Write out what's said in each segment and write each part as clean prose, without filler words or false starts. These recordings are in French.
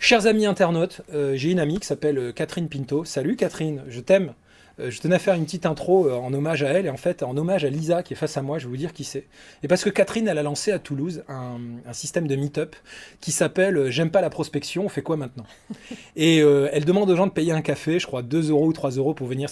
Chers amis internautes, j'ai une amie qui s'appelle Catherine Pinto. Salut Catherine, je t'aime. Je tenais à faire une petite intro en hommage à elle et en fait en hommage à Lisa qui est face à moi, je vais vous dire qui c'est. Et parce que Catherine, elle a lancé à Toulouse un système de meet-up qui s'appelle J'aime pas la prospection, on fait quoi maintenant? Et elle demande aux gens de payer un café, je crois 2 euros ou 3 euros pour venir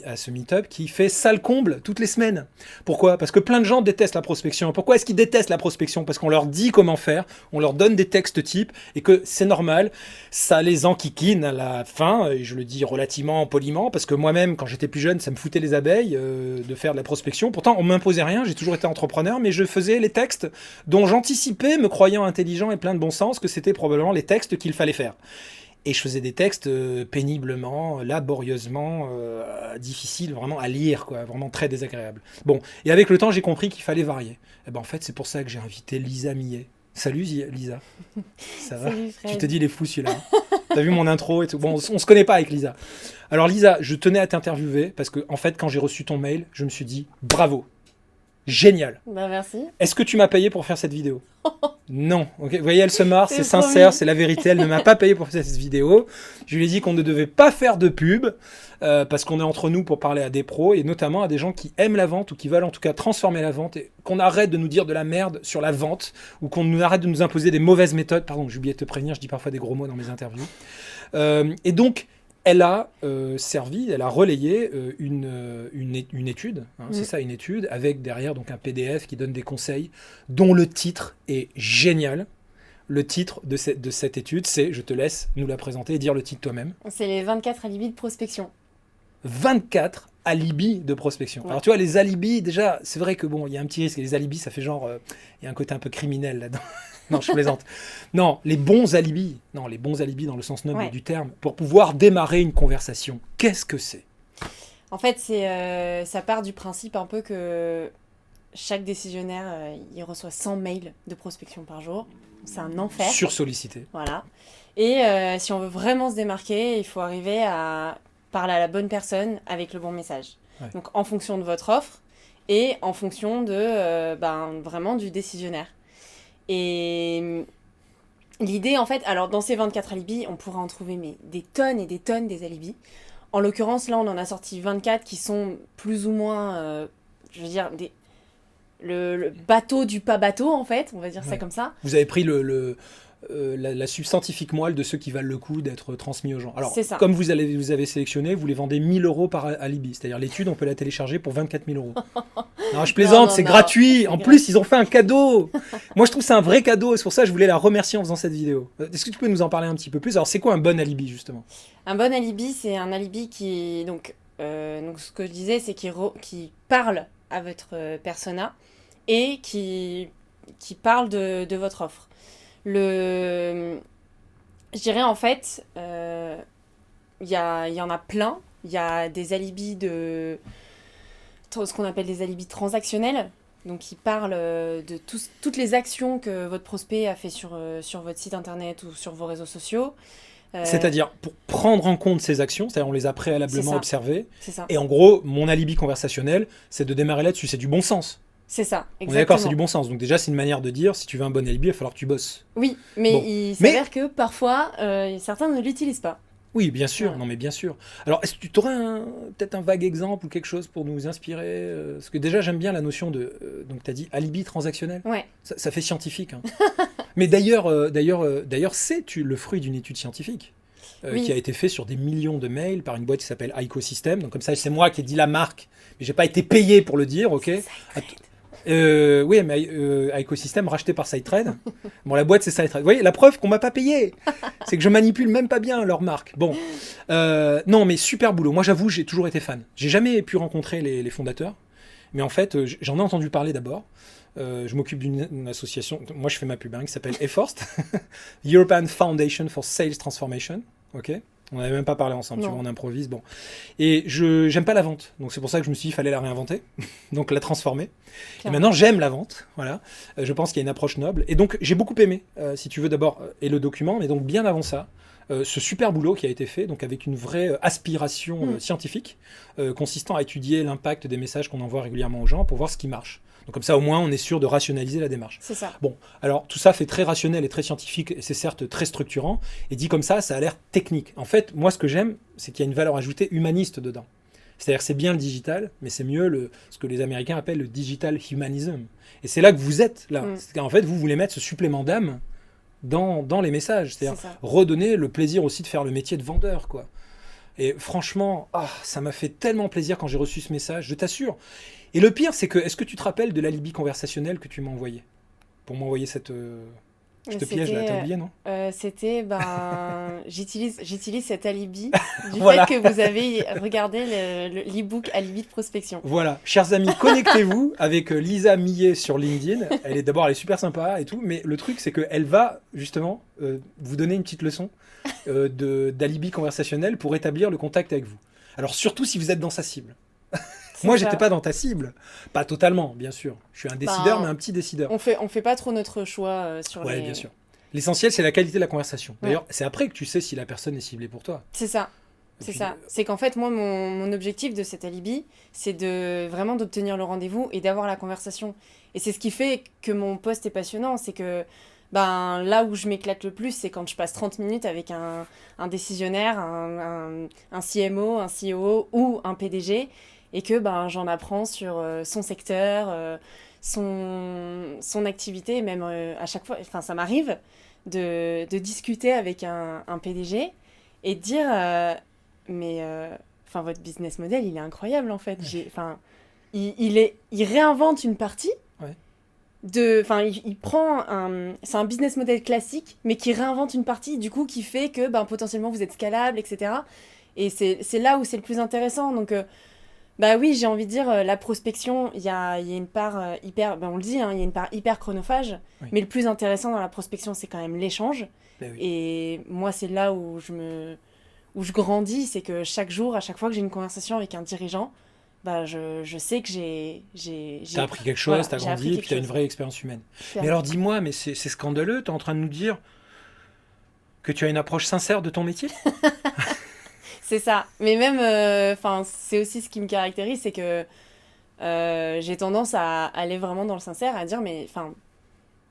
à ce meet-up qui fait salle comble toutes les semaines. Pourquoi? Parce que plein de gens détestent la prospection. Pourquoi est-ce qu'ils détestent la prospection? Parce qu'on leur dit comment faire, on leur donne des textes types et que c'est normal, ça les enquiquine à la fin, et je le dis relativement poliment, parce que moi-même, quand j'étais plus jeune, ça me foutait les abeilles de faire de la prospection. Pourtant, on m'imposait rien, j'ai toujours été entrepreneur, mais je faisais les textes dont j'anticipais, me croyant intelligent et plein de bon sens, que c'était probablement les textes qu'il fallait faire. Et je faisais des textes péniblement, laborieusement, difficiles vraiment à lire, quoi, vraiment très désagréables. Bon, et avec le temps, j'ai compris qu'il fallait varier. Et ben, en fait, c'est pour ça que j'ai invité Lisa Millet. Salut Lisa, ça va? Salut Tu Fred. te dis, il est fou celui-là. T'as vu mon intro et tout. Bon, on se connaît pas avec Lisa. Alors Lisa, je tenais à t'interviewer parce que en fait, quand j'ai reçu ton mail, je me suis dit, bravo, génial. Bah merci. Est-ce que tu m'as payé pour faire cette vidéo? Non. Ok. Vous voyez, elle se marre, c'est C'est sincère, promis. c'est la vérité. Elle ne m'a pas payé pour faire cette vidéo. Je lui ai dit qu'on ne devait pas faire de pub parce qu'on est entre nous pour parler à des pros et notamment à des gens qui aiment la vente ou qui veulent en tout cas transformer la vente et qu'on arrête de nous dire de la merde sur la vente ou qu'on nous arrête de nous imposer des mauvaises méthodes. Pardon, j'ai oublié de te prévenir, je dis parfois des gros mots dans mes interviews. Et donc, elle a servi, elle a relayé une étude, hein, c'est ça une étude, avec derrière donc un PDF qui donne des conseils dont le titre est génial. Le titre de cette étude, c'est, je te laisse nous la présenter et dire le titre toi-même, C'est les 24 alibis de prospection. 24 alibis de prospection. Ouais. Alors tu vois, les alibis, déjà, c'est vrai que bon, il y a un petit risque, les alibis, ça fait genre, il y a un côté un peu criminel là-dedans. Non, je plaisante. Non, les bons alibis. Non, les bons alibis dans le sens noble Ouais. du terme, pour pouvoir démarrer une conversation. Qu'est-ce que c'est? En fait, ça part du principe un peu que chaque décisionnaire, il reçoit 100 mails de prospection par jour. C'est un enfer. Sursollicité. Voilà. Et si on veut vraiment se démarquer, il faut arriver à parler à la bonne personne avec le bon message. Ouais. Donc en fonction de votre offre et en fonction de vraiment du décisionnaire. Et l'idée, en fait, alors dans ces 24 alibis, on pourra en trouver mais, des tonnes et des tonnes des alibis. En l'occurrence, là, on en a sorti 24 qui sont plus ou moins, je veux dire, le bateau du pas bateau, en fait, on va dire ça Ouais. comme ça. Vous avez pris la substantifique moelle de ceux qui valent le coup d'être transmis aux gens. Alors, C'est ça. comme vous avez sélectionné, vous les vendez 1000 euros par alibi. C'est-à-dire l'étude, on peut la télécharger pour 24 000 euros. Non, je plaisante, Non, c'est non, gratuit. c'est En gratuit. plus, ils ont fait un cadeau. Moi, je trouve que c'est un vrai cadeau. Et c'est pour ça que je voulais la remercier en faisant cette vidéo. Est-ce que tu peux nous en parler un petit peu plus? Alors, c'est quoi un bon alibi, justement? Un bon alibi, c'est un alibi qui... Donc ce que je disais, c'est qui parle à votre persona et qui parle de votre offre. Je dirais en fait, il y en a plein. Il y a des alibis ce qu'on appelle des alibis transactionnels, donc qui parlent de toutes les actions que votre prospect a fait sur votre site internet ou sur vos réseaux sociaux. C'est-à-dire, pour prendre en compte ces actions, c'est-à-dire on les a C'est préalablement ça. observées. C'est ça. Et en gros, mon alibi conversationnel, c'est de démarrer là-dessus. C'est du bon sens. C'est ça, On est d'accord, exactement. c'est du bon sens. Donc déjà, c'est une manière de dire, si tu veux un bon alibi, il va falloir que tu bosses. Oui, mais Bon. il s'avère que parfois, certains ne l'utilisent pas. Oui, bien sûr. Ouais. Non, mais bien sûr. Alors, est-ce que tu aurais peut-être un vague exemple ou quelque chose pour nous inspirer parce que déjà, j'aime bien la notion de... donc, tu as dit alibi transactionnel. Ouais, Ça fait scientifique. Hein. Mais d'ailleurs, c'est le fruit d'une étude scientifique Oui. qui a été faite sur des millions de mails par une boîte qui s'appelle Ecosystem. Donc, comme ça, c'est moi qui ai dit la marque, mais j'ai pas été payé pour le dire, ok? Oui, mais Ecosystem racheté par SideTrade. Bon, la boîte, c'est SideTrade. Vous voyez, la preuve qu'on m'a pas payé, c'est que je manipule même pas bien leur marque. Bon, non, mais super boulot. Moi, j'avoue, j'ai toujours été fan. J'ai jamais pu rencontrer les fondateurs, mais en fait, j'en ai entendu parler d'abord. Je m'occupe d'une association, moi je fais ma pub, hein, qui s'appelle EFORST, European Foundation for Sales Transformation. Ok, on n'avait même pas parlé ensemble, tu Non. vois, on improvise. Bon, et j'aime pas la vente, donc c'est pour ça que je me suis dit qu'il fallait la réinventer, donc la transformer. Et Clairement. maintenant j'aime la vente, voilà. Je pense qu'il y a une approche noble, et donc j'ai beaucoup aimé, si tu veux d'abord, et le document, mais donc bien avant ça. Ce super boulot qui a été fait, donc avec une vraie aspiration scientifique, consistant à étudier l'impact des messages qu'on envoie régulièrement aux gens pour voir ce qui marche. Donc comme ça, au moins, on est sûr de rationaliser la démarche. C'est ça. Bon, alors tout ça fait très rationnel et très scientifique, et c'est certes très structurant, et dit comme ça a l'air technique. En fait, moi, ce que j'aime, c'est qu'il y a une valeur ajoutée humaniste dedans. C'est-à-dire que c'est bien le digital, mais c'est mieux ce que les Américains appellent le digital humanism. Et c'est là que vous êtes, là. En fait, vous voulez mettre ce supplément d'âme dans les messages. C'est-à-dire redonner le plaisir aussi de faire le métier de vendeur, quoi. Et franchement, ça m'a fait tellement plaisir quand j'ai reçu ce message, je t'assure. Et le pire, c'est que, est-ce que tu te rappelles de l'alibi conversationnel que tu m'as envoyé pour m'envoyer cette... Je te piège là, t'as oublié, non? C'était, j'utilise cet alibi du Voilà. fait que vous avez regardé l'e-book Alibi de prospection. Voilà, chers amis, connectez-vous avec Lisa Millet sur LinkedIn. Elle est super sympa et tout, mais le truc, c'est qu'elle va justement vous donner une petite leçon d'alibi conversationnel pour établir le contact avec vous. Alors surtout si vous êtes dans sa cible. Moi, j'étais pas dans ta cible. Pas totalement, bien sûr. Je suis un décideur, mais un petit décideur. On fait pas trop notre choix sur les... Ouais, bien sûr. L'essentiel, c'est la qualité de la conversation. D'ailleurs, c'est après que tu sais si la personne est ciblée pour toi. C'est ça. C'est ça. C'est qu'en fait, moi, mon objectif de cet alibi, c'est vraiment d'obtenir le rendez-vous et d'avoir la conversation. Et c'est ce qui fait que mon poste est passionnant. C'est que là où je m'éclate le plus, c'est quand je passe 30 minutes avec un décisionnaire, un CMO, un CEO ou un PDG, et que j'en apprends sur son secteur, son activité, même à chaque fois, ça m'arrive de discuter avec un PDG et de dire votre business model, il est incroyable en fait. Il réinvente une partie. Ouais. Il prend c'est un business model classique, mais qui réinvente une partie, du coup, qui fait que potentiellement vous êtes scalable, etc. Et c'est là où c'est le plus intéressant. Donc, oui, j'ai envie de dire, la prospection, il y a une part hyper, on le dit, il y a une part hyper chronophage, oui. Mais le plus intéressant dans la prospection, c'est quand même l'échange. Oui. Et moi, c'est là où je grandis, c'est que chaque jour, à chaque fois que j'ai une conversation avec un dirigeant, je sais que t'as appris quelque chose, t'as grandi, et puis t'as une vraie expérience humaine. Mais alors dis-moi, mais c'est scandaleux, t'es en train de nous dire que tu as une approche sincère de ton métier? C'est ça. Mais même, c'est aussi ce qui me caractérise, c'est que j'ai tendance à aller vraiment dans le sincère, à dire,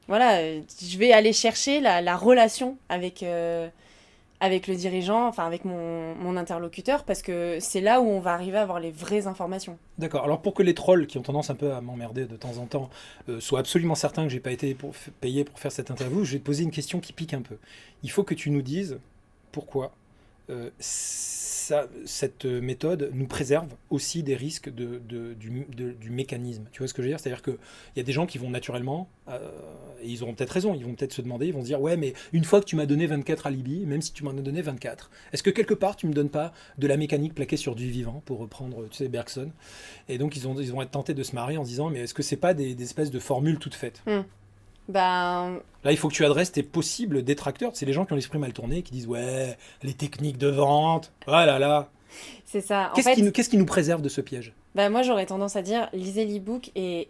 je vais aller chercher la relation avec le dirigeant, avec mon interlocuteur, parce que c'est là où on va arriver à avoir les vraies informations. D'accord. Alors pour que les trolls qui ont tendance un peu à m'emmerder de temps en temps soient absolument certains que j'ai pas été payé pour faire cette interview, je vais te poser une question qui pique un peu. Il faut que tu nous dises pourquoi cette méthode nous préserve aussi des risques du mécanisme. Tu vois ce que je veux dire? C'est-à-dire qu'il y a des gens qui vont naturellement, et ils auront peut-être raison, ils vont peut-être se demander, ils vont se dire, ouais, mais une fois que tu m'as donné 24 alibis, même si tu m'en as donné 24, est-ce que quelque part tu me donnes pas de la mécanique plaquée sur du vivant, pour reprendre, tu sais, Bergson? Et donc ils vont être tentés de se marrer en se disant, mais est-ce que c'est pas des espèces de formules toutes faites? Là, il faut que tu adresses tes possibles détracteurs. C'est les gens qui ont l'esprit mal tourné, qui disent ouais, les techniques de vente, oh là là. C'est ça. Qu'est-ce qui nous préserve de ce piège? Moi, j'aurais tendance à dire lisez l'e-book et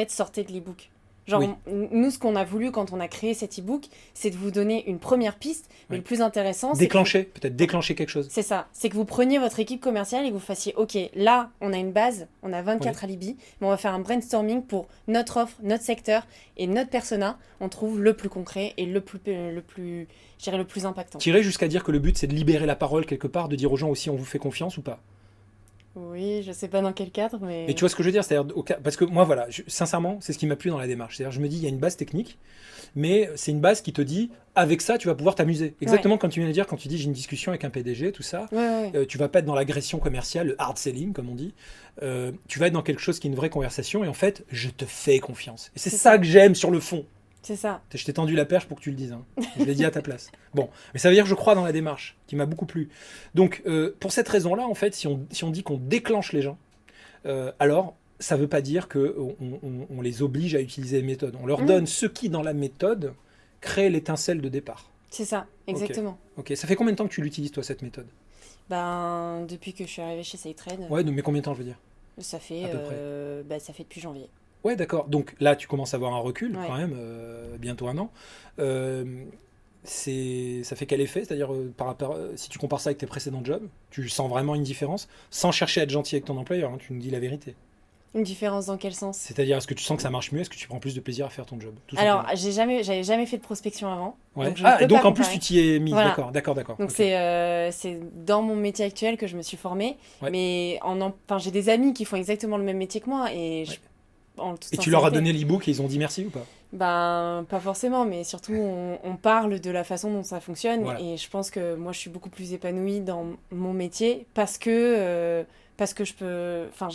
sortez de l'e-book. Nous, ce qu'on a voulu quand on a créé cet e-book, c'est de vous donner une première piste, mais le plus intéressant, c'est peut-être déclencher quelque chose. C'est ça, c'est que vous preniez votre équipe commerciale et que vous fassiez, ok, là, on a une base, on a 24 alibis, mais on va faire un brainstorming pour notre offre, notre secteur et notre persona. On trouve le plus concret et le plus impactant. Tirer jusqu'à dire que le but, c'est de libérer la parole quelque part, de dire aux gens aussi, on vous fait confiance ou pas? Oui, je sais pas dans quel cadre, mais... Mais tu vois ce que je veux dire? C'est-à-dire, parce que moi, voilà, sincèrement, c'est ce qui m'a plu dans la démarche. C'est-à-dire, je me dis, il y a une base technique, mais c'est une base qui te dit, avec ça, tu vas pouvoir t'amuser. Exactement comme tu viens de dire, quand tu dis, j'ai une discussion avec un PDG, tout ça, tu vas pas être dans l'agression commerciale, le hard selling, comme on dit. Tu vas être dans quelque chose qui est une vraie conversation, et en fait, je te fais confiance. Et c'est ça que j'aime sur le fond. C'est ça. Je t'ai tendu la perche pour que tu le dises. Hein. Je l'ai dit à ta place. Bon, mais ça veut dire que je crois dans la démarche, qui m'a beaucoup plu. Donc, pour cette raison-là, en fait, si on dit qu'on déclenche les gens, alors, ça ne veut pas dire qu'on les oblige à utiliser les méthodes. On leur donne ce qui, dans la méthode, crée l'étincelle de départ. C'est ça, exactement. Ok. Ça fait combien de temps que tu l'utilises, toi, cette méthode? Depuis que je suis arrivée chez SafeTrade. Ouais, mais combien de temps, je veux dire? Ça fait ça fait depuis janvier. Ouais, d'accord. Donc là, tu commences à avoir un recul, quand même, bientôt 1 an. Ça fait quel effet? C'est-à-dire, par rapport, si tu compares ça avec tes précédents jobs, tu sens vraiment une différence, sans chercher à être gentil avec ton employeur, hein, tu nous dis la vérité. Une différence dans quel sens? C'est-à-dire, est-ce que tu sens que ça marche mieux? Est-ce que tu prends plus de plaisir à faire ton job? Tout Alors, simplement. j'avais jamais fait de prospection avant. Ouais. Donc je Ah, peux et donc pas en plus, comparer. tu t'y es mise. Voilà. D'accord. Donc Ok. c'est dans mon métier actuel que je me suis formée. Ouais. Mais enfin, j'ai des amis qui font exactement le même métier que moi. Et Ouais. en toute Et tu leur as sincérité, donné l'e-book et ils ont dit merci ou pas? ben, pas forcément, mais surtout on parle de la façon dont ça fonctionne. Voilà. Et je pense que moi je suis beaucoup plus épanouie dans mon métier parce que je peux. Enfin,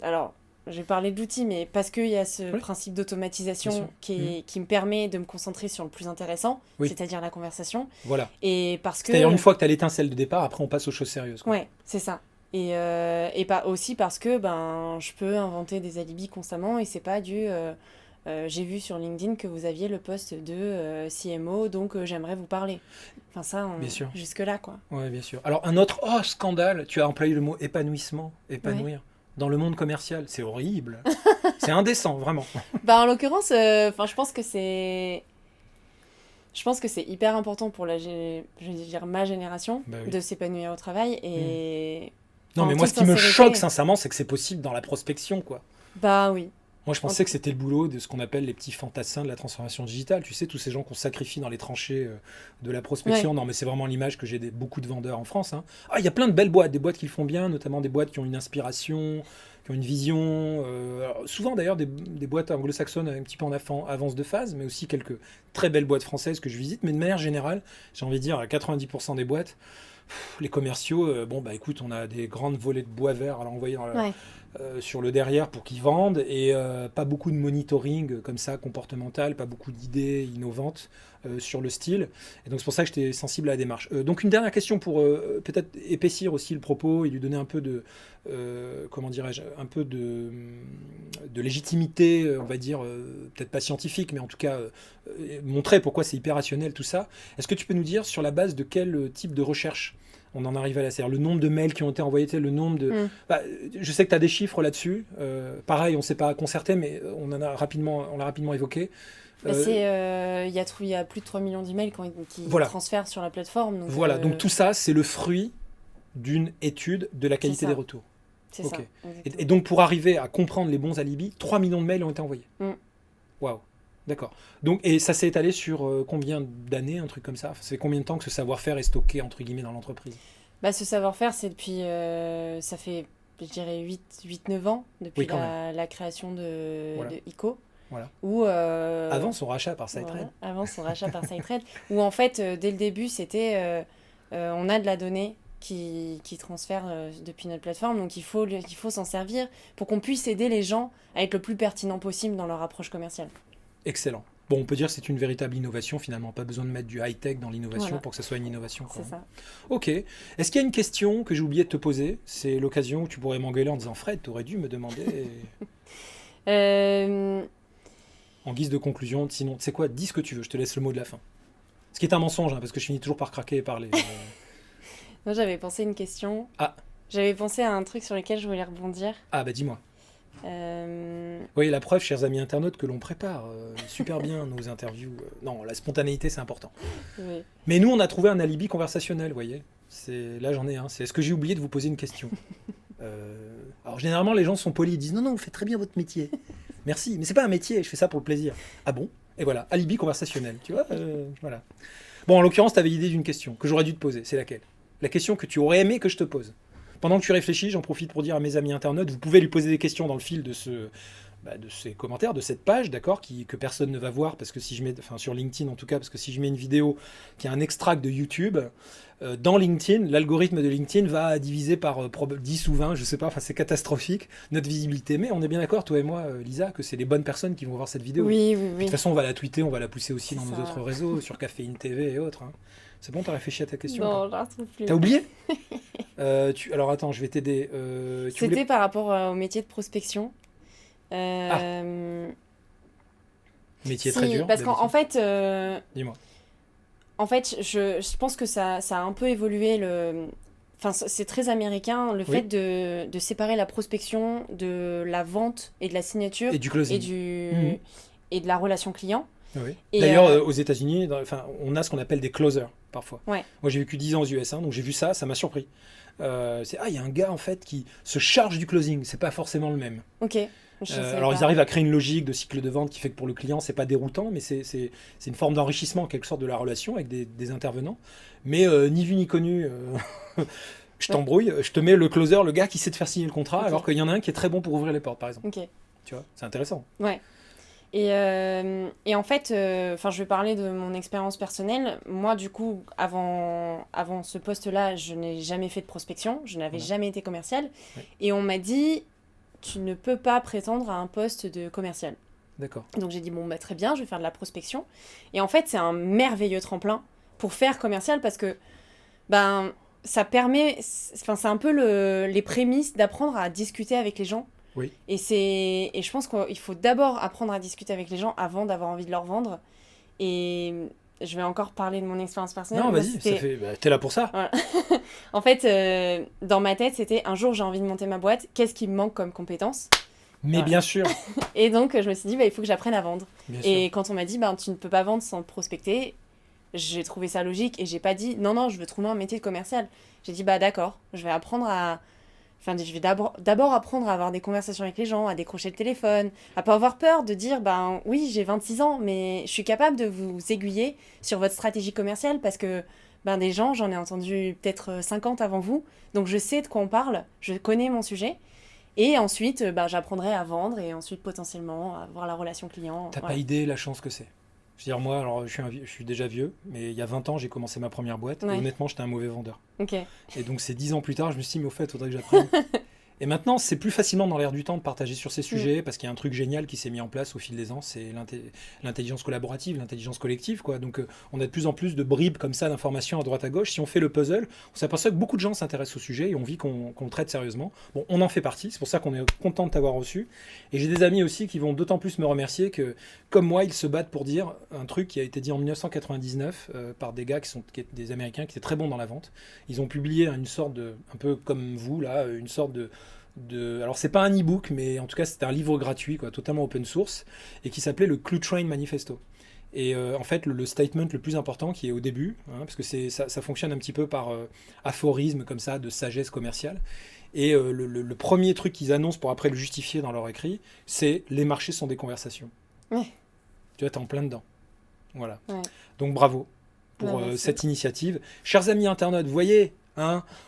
alors, j'ai parlé d'outils, mais parce qu'il y a ce Oui. principe Bien sûr. d'automatisation qui me permet de me concentrer sur le plus intéressant, Oui. c'est-à-dire la conversation. Voilà. Et parce que. C'est-à-dire, une fois que tu as l'étincelle de départ, après, on passe aux choses sérieuses, quoi. Ouais, c'est ça. Et pas aussi parce que ben, je peux inventer des alibis constamment et c'est pas j'ai vu sur LinkedIn que vous aviez le poste de CMO, donc j'aimerais vous parler. Enfin, ça, Bien sûr. jusque-là, quoi. Ouais, bien sûr. Alors, un autre, oh, scandale, tu as employé le mot épanouissement, épanouir. Ouais. Dans le monde commercial, c'est horrible. C'est indécent, vraiment. Bah, en l'occurrence, enfin, je pense que c'est. Je pense que c'est hyper important pour je vais dire ma génération Bah oui. de s'épanouir au travail et. Non, En mais moi, ce toute qui me sincérité. choque, sincèrement, c'est que c'est possible dans la prospection, quoi. Bah oui. Moi, je pensais que c'était le boulot de ce qu'on appelle les petits fantassins de la transformation digitale. Tu sais, tous ces gens qu'on sacrifie dans les tranchées de la prospection. Ouais. Non, mais c'est vraiment l'image que j'ai beaucoup de vendeurs en France, hein. Ah, il y a plein de belles boîtes, des boîtes qui le font bien, notamment des boîtes qui ont une inspiration, qui ont une vision. Alors, souvent, d'ailleurs, des boîtes anglo-saxonnes un petit peu en avance de phase, mais aussi quelques très belles boîtes françaises que je visite. Mais de manière générale, j'ai envie de dire, à 90% des boîtes, les commerciaux, bon, bah écoute, on a des grandes volées de bois vert à l'envoyer Ouais. sur le derrière pour qu'ils vendent et pas beaucoup de monitoring comme ça comportemental, pas beaucoup d'idées innovantes sur le style. Et donc c'est pour ça que j'étais sensible à la démarche. Donc une dernière question pour peut-être épaissir aussi le propos et lui donner un peu de comment dirais-je, un peu de légitimité, on va dire peut-être pas scientifique, mais en tout cas montrer pourquoi c'est hyper rationnel tout ça. Est-ce que tu peux nous dire sur la base de quel type de recherche on en arrive à là, c'est-à-dire le nombre de mails qui ont été envoyés, le nombre de... Mm. Bah, je sais que tu as des chiffres là-dessus. Pareil, on ne s'est pas concerté, mais on l'a rapidement évoqué. Bah, il y a plus de 3 millions d'emails qui Voilà. transfèrent sur la plateforme. Donc, Voilà, donc tout ça, c'est le fruit d'une étude de la qualité ça. des retours. c'est Ok. ça. Et donc pour arriver à comprendre les bons alibis, 3 millions de mails ont été envoyés. Mm. Waouh, d'accord. Donc, et ça s'est étalé sur combien d'années, un truc comme ça? Enfin, ça fait combien de temps que ce savoir-faire est stocké, entre guillemets, dans l'entreprise? Bah, ce savoir-faire, c'est depuis. Ça fait, je dirais, 8-9 ans depuis Oui, quand même. la création Voilà. de ICO. Voilà. Où, Avant son rachat par SiteRed. voilà, avant son rachat par SiteRed. Où en fait, dès le début, c'était. On a de la donnée qui transfère depuis notre plateforme, donc il faut s'en servir pour qu'on puisse aider les gens à être le plus pertinent possible dans leur approche commerciale. Excellent. Bon, on peut dire que c'est une véritable innovation finalement. Pas besoin de mettre du high-tech dans l'innovation Voilà. pour que ça soit une innovation, quoi. C'est ça. Ok. Est-ce qu'il y a une question que j'ai oublié de te poser? C'est l'occasion où tu pourrais m'engueuler en disant Fred, t'aurais dû me demander Euh, en guise de conclusion. Sinon, tu sais quoi? Dis ce que tu veux. Je te laisse le mot de la fin. Ce qui est un mensonge, hein, parce que je finis toujours par craquer et parler. Moi, j'avais pensé une question. Ah. J'avais pensé à un truc sur lequel je voulais rebondir. Ah bah dis-moi. Euh, Oui, la preuve, chers amis internautes, que l'on prépare super bien nos interviews. Non, la spontanéité, c'est important. oui. Mais nous, on a trouvé un alibi conversationnel, vous voyez. Là, j'en ai un. C'est est-ce que j'ai oublié de vous poser une question? Alors, généralement, les gens sont polis, ils disent non, vous faites très bien votre métier. Merci, mais c'est pas un métier, je fais ça pour le plaisir. Ah bon? Et voilà, alibi conversationnel, tu vois. Voilà. Bon, en l'occurrence, tu avais l'idée d'une question que j'aurais dû te poser. C'est laquelle? La question que tu aurais aimé que je te pose. Pendant que tu réfléchis, j'en profite pour dire à mes amis internautes, vous pouvez lui poser des questions dans le fil de ces commentaires, de cette page, d'accord, que personne ne va voir, parce que si je mets, enfin sur LinkedIn en tout cas, parce que si je mets une vidéo qui a un extract de YouTube, dans LinkedIn, l'algorithme de LinkedIn va diviser par 10 ou 20, je sais pas, enfin c'est catastrophique, notre visibilité. Mais on est bien d'accord, toi et moi, Lisa, que c'est les bonnes personnes qui vont voir cette vidéo. Oui, oui, De oui. toute façon, on va la tweeter, on va la pousser aussi dans C'est nos ça. autres réseaux, sur Caféine TV et autres, hein. C'est bon, t'as réfléchi à ta question? Non, je la retrouve plus. T'as oublié? Alors attends, je vais t'aider. Tu C'était voulais... par rapport au métier de prospection. Métier Si, très dur. parce qu'en d'habitude. fait, Dis-moi. je pense que ça a un peu évolué. Enfin, c'est très américain, le Oui. fait de séparer la prospection de la vente et de la signature Et du closing. et Mhm. et de la relation client. Oui. Et, D'ailleurs, aux États-Unis, on a ce qu'on appelle des closers parfois. Ouais. Moi, j'ai vécu 10 ans aux US, donc j'ai vu ça m'a surpris. Il y a un gars en fait qui se charge du closing, c'est pas forcément le même. Ok. Je savais Alors pas. ils arrivent à créer une logique de cycle de vente qui fait que pour le client c'est pas déroutant, mais c'est une forme d'enrichissement en quelque sorte de la relation avec des intervenants. Mais ni vu ni connu, je t'embrouille, je te mets le closer, le gars qui sait te faire signer le contrat, Ok. alors qu'il y en a un qui est très bon pour ouvrir les portes par exemple. Ok. Tu vois, c'est intéressant. Ouais. Et en fait, je vais parler de mon expérience personnelle. Moi, du coup, avant ce poste-là, je n'ai jamais fait de prospection, je n'avais Ouais. jamais été commercial. Ouais. Et on m'a dit, tu ne peux pas prétendre à un poste de commercial. D'accord. Donc j'ai dit, bon, bah, très bien, je vais faire de la prospection. Et en fait, c'est un merveilleux tremplin pour faire commercial parce que, ben, ça permet, c'est un peu les prémices d'apprendre à discuter avec les gens. Oui. Et je pense qu'il faut d'abord apprendre à discuter avec les gens avant d'avoir envie de leur vendre. Et je vais encore parler de mon expérience personnelle. Non, Moi, vas-y, c'était- t'es là pour ça. Voilà. En fait, dans ma tête, c'était un jour j'ai envie de monter ma boîte, qu'est-ce qui me manque comme compétence? Mais Voilà. bien sûr, Et donc, je me suis dit, bah, il faut que j'apprenne à vendre. bien Et sûr. quand on m'a dit, ben, tu ne peux pas vendre sans prospecter, j'ai trouvé ça logique et j'ai pas dit, non, je veux trouver un métier de commercial. J'ai dit, bah d'accord, je vais apprendre à. Enfin, je vais d'abord apprendre à avoir des conversations avec les gens, à décrocher le téléphone, à pas avoir peur de dire, ben oui, j'ai 26 ans, mais je suis capable de vous aiguiller sur votre stratégie commerciale parce que ben, des gens, j'en ai entendu peut-être 50 avant vous, donc je sais de quoi on parle, je connais mon sujet. Et ensuite, ben, j'apprendrai à vendre et ensuite potentiellement à avoir la relation client. T'as Voilà. pas idée la chance que c'est. Je veux dire, moi, alors je suis déjà vieux, mais il y a 20 ans, j'ai commencé ma première boîte, Ouais. et honnêtement, j'étais un mauvais vendeur. Ok. Et donc, c'est 10 ans plus tard, je me suis dit, mais au fait, il faudrait que j'apprenne. Et maintenant, c'est plus facilement dans l'air du temps de partager sur ces sujets, parce qu'il y a un truc génial qui s'est mis en place au fil des ans, c'est l'intelligence collaborative, l'intelligence collective, quoi. Donc, on a de plus en plus de bribes comme ça d'informations à droite à gauche. Si on fait le puzzle, on s'aperçoit que beaucoup de gens s'intéressent au sujet et ont envie qu'on le traite sérieusement. Bon, on en fait partie, c'est pour ça qu'on est content de t'avoir reçu. Et j'ai des amis aussi qui vont d'autant plus me remercier que, comme moi, ils se battent pour dire un truc qui a été dit en 1999 par des gars qui étaient des Américains qui étaient très bons dans la vente. Ils ont publié une sorte de, un peu comme vous là, une sorte alors c'est pas un e-book, mais en tout cas c'était un livre gratuit, quoi, totalement open source, et qui s'appelait le Clue Train Manifesto. Et en fait, le statement le plus important qui est au début, parce que ça fonctionne un petit peu par aphorisme comme ça, de sagesse commerciale. Et le premier truc qu'ils annoncent pour après le justifier dans leur écrit, c'est les marchés sont des conversations. Ouais. Tu vois, t'es en plein dedans. Voilà. Ouais. Donc bravo pour Ouais, merci. cette initiative. Chers amis internautes, vous voyez,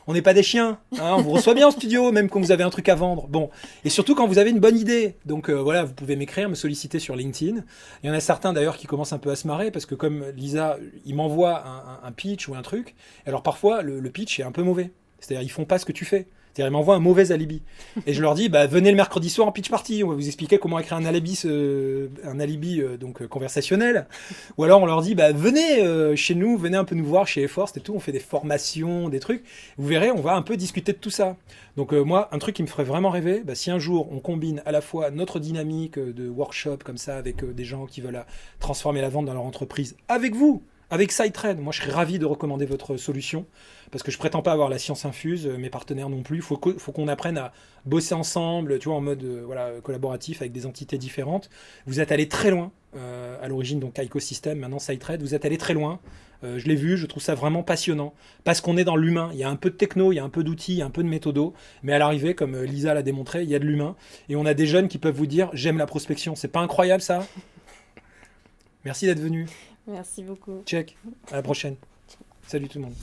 on n'est pas des chiens, on vous reçoit bien en studio, même quand vous avez un truc à vendre. Bon, et surtout quand vous avez une bonne idée. Donc voilà, vous pouvez m'écrire, me solliciter sur LinkedIn. Il y en a certains d'ailleurs qui commencent un peu à se marrer parce que comme Lisa, il m'envoie un pitch ou un truc. Alors parfois, le pitch est un peu mauvais. C'est-à-dire, ils font pas ce que tu fais. C'est-à-dire, ils m'envoient un mauvais alibi. Et je leur dis, bah, venez le mercredi soir en pitch party. On va vous expliquer comment écrire un alibi, conversationnel. Ou alors, on leur dit, bah, venez chez nous, venez un peu nous voir chez Efforce et tout. On fait des formations, des trucs. Vous verrez, on va un peu discuter de tout ça. Donc, moi, un truc qui me ferait vraiment rêver, bah, si un jour on combine à la fois notre dynamique de workshop comme ça avec des gens qui veulent transformer la vente dans leur entreprise avec vous, avec SideTrade, moi je serais ravi de recommander votre solution parce que je prétends pas avoir la science infuse, mes partenaires non plus. Faut qu'on apprenne à bosser ensemble, tu vois, en mode collaboratif avec des entités différentes. Vous êtes allé très loin à l'origine, donc Ecosystem, maintenant SideTrade. Vous êtes allé très loin. Je l'ai vu, je trouve ça vraiment passionnant parce qu'on est dans l'humain. Il y a un peu de techno, il y a un peu d'outils, il y a un peu de méthodo, mais à l'arrivée, comme Lisa l'a démontré, il y a de l'humain et on a des jeunes qui peuvent vous dire j'aime la prospection. C'est pas incroyable ça? Merci d'être venu. Merci beaucoup. Check. À la prochaine. Salut tout le monde.